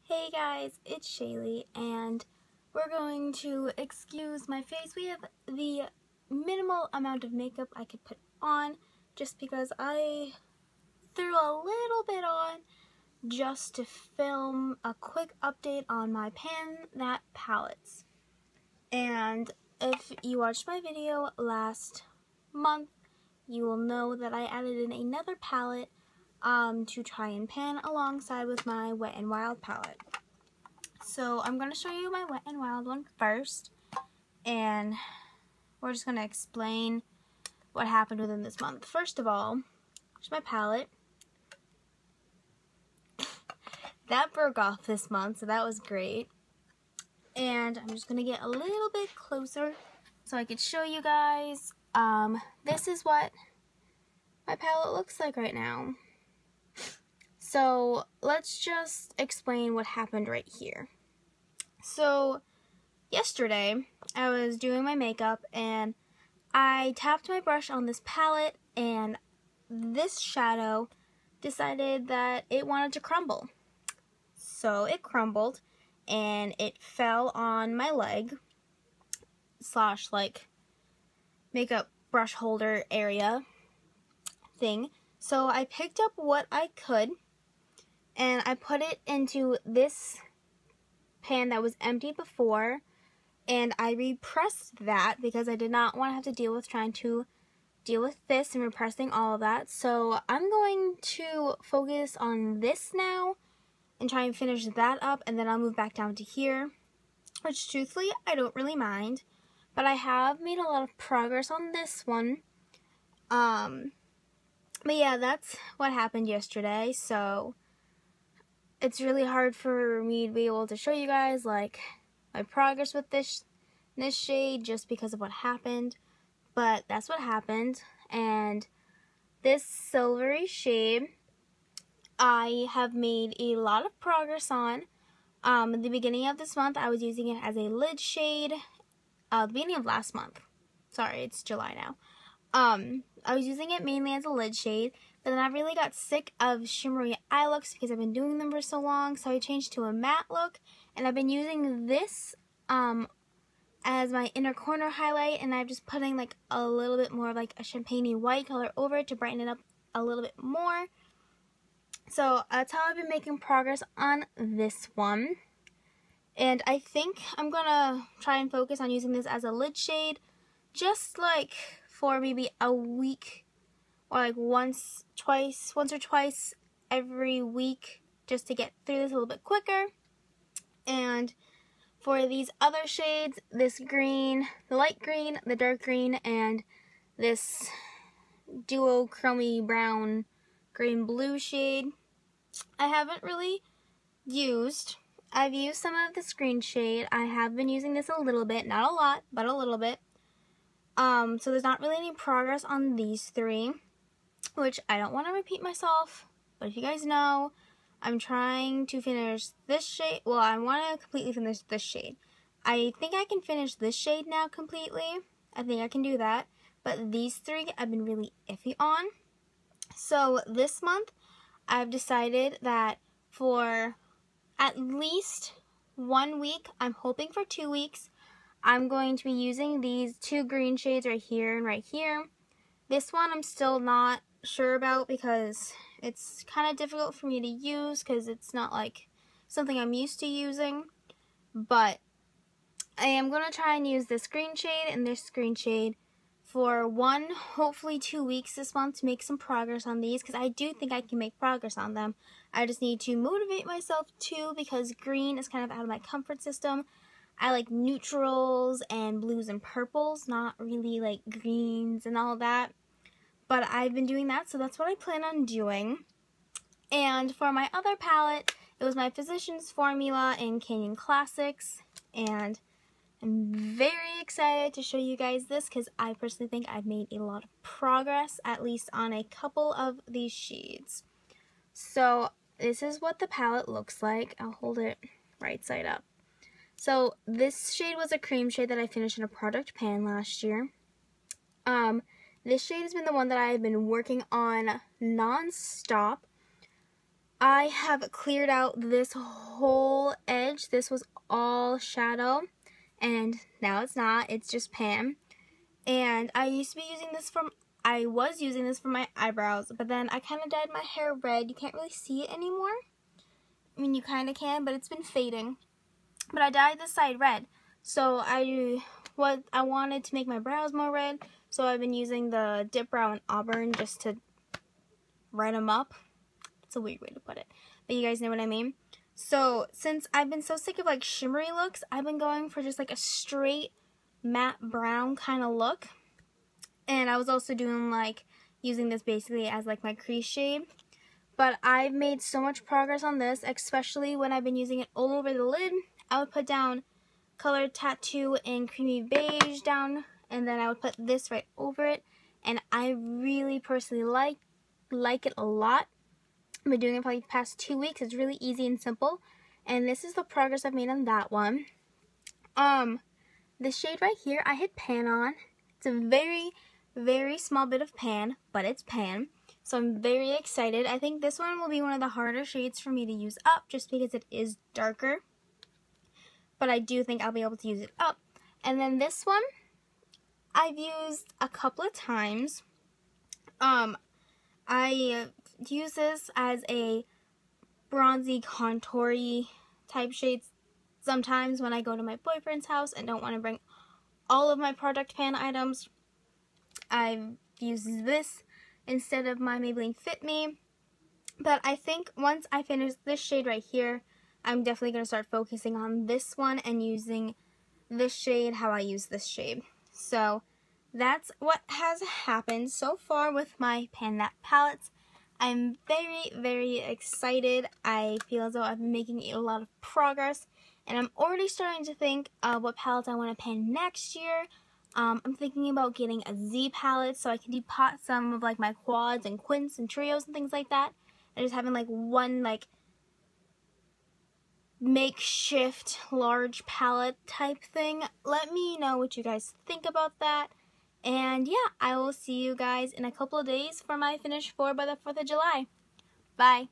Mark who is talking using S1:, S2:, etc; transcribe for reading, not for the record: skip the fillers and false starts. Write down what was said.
S1: Hey guys, it's Shaylee, and we're going to excuse my face. We have the minimal amount of makeup I could put on just because I threw a little bit on just to film a quick update on my Pan That palettes. And if you watched my video last month, you will know that I added in another palette to try and pan alongside with my Wet n Wild palette. So I'm going to show you my Wet n Wild one first, and we're just going to explain what happened within this month. First of all, here's my palette. That broke off this month, so that was great. And I'm just going to get a little bit closer so I could show you guys. This is what my palette looks like right now. So let's just explain what happened right here. So yesterday I was doing my makeup and I tapped my brush on this palette, and this shadow decided that it wanted to crumble. So it crumbled and it fell on my leg slash like makeup brush holder area thing. So I picked up what I could and I put it into this pan that was empty before, and I repressed that because I did not want to have to deal with trying to deal with this and repressing all of that. So I'm going to focus on this now and try and finish that up, and then I'll move back down to here, which truthfully I don't really mind, but I have made a lot of progress on this one. But yeah, that's what happened yesterday, so it's really hard for me to be able to show you guys like my progress with this shade just because of what happened, but that's what happened. And this silvery shade I have made a lot of progress on. At the beginning of this month I was using it as a lid shade. The beginning of last month, sorry, it's July now. I was using it mainly as a lid shade, but then I really got sick of shimmery eye looks because I've been doing them for so long, so I changed to a matte look, and I've been using this as my inner corner highlight, and I'm just putting like a little bit more of like a champagne-y white color over it to brighten it up a little bit more. So that's how I've been making progress on this one. And I think I'm gonna try and focus on using this as a lid shade, just like for maybe a week, or like once or twice every week, just to get through this a little bit quicker. And for these other shades, this green, the light green, the dark green, and this duochromy brown green blue shade, I haven't really used. I've used some of this green shade. I have been using this a little bit, not a lot, but a little bit. So there's not really any progress on these three, which I don't want to repeat myself, but if you guys know, I'm trying to finish this shade. Well, I want to completely finish this shade. I think I can finish this shade now completely. I think I can do that, but these three I've been really iffy on. So this month, I've decided that for at least 1 week, I'm hoping for 2 weeks, I'm going to be using these two green shades right here and right here. This one I'm still not sure about because it's kind of difficult for me to use because it's not like something I'm used to using. But I am going to try and use this green shade and this green shade for hopefully 2 weeks this month to make some progress on these, because I do think I can make progress on them. I just need to motivate myself too, because green is kind of out of my comfort system. I like neutrals and blues and purples, not really like greens and all that. But I've been doing that, so that's what I plan on doing. And for my other palette, it was my Physicians Formula in Canyon Classics. And I'm very excited to show you guys this because I personally think I've made a lot of progress, at least on a couple of these shades. So this is what the palette looks like. I'll hold it right side up. So this shade was a cream shade that I finished in a product pan last year. This shade has been the one that I have been working on non-stop. I have cleared out this whole edge. This was all shadow, and now it's not. It's just pan. And I was using this for my eyebrows, but then I kind of dyed my hair red. You can't really see it anymore. I mean, you kind of can, but it's been fading. But I dyed this side red. So I wanted to make my brows more red, so I've been using the Dip Brow in Auburn just to red them up. It's a weird way to put it, but you guys know what I mean. So since I've been so sick of like shimmery looks, I've been going for just like a straight matte brown kind of look. And I was also doing like using this basically as like my crease shade. But I've made so much progress on this, especially when I've been using it all over the lid. I would put down Colored Tattoo in Creamy Beige down, and then I would put this right over it. And I really personally like it a lot. I've been doing it for like the past 2 weeks. It's really easy and simple. And this is the progress I've made on that one. This shade right here, I hit pan on. It's a very, very small bit of pan, but it's pan. So I'm very excited. I think this one will be one of the harder shades for me to use up just because it is darker. But I do think I'll be able to use it up. And then this one, I've used a couple of times. I use this as a bronzy, contoury type shade sometimes when I go to my boyfriend's house and don't want to bring all of my product pan items. I've used this instead of my Maybelline Fit Me. But I think once I finish this shade right here, I'm definitely going to start focusing on this one and using this shade how I use this shade. So that's what has happened so far with my Pan That palettes. I'm very, very excited. I feel as though I've been making a lot of progress, and I'm already starting to think of what palettes I want to pan next year. I'm thinking about getting a Z palette so I can depot some of like my quads and quints and trios and things like that, and just having like one like makeshift large palette type thing. Let me know what you guys think about that. And yeah, I will see you guys in a couple of days for my finish 4 by the 4th of July. Bye.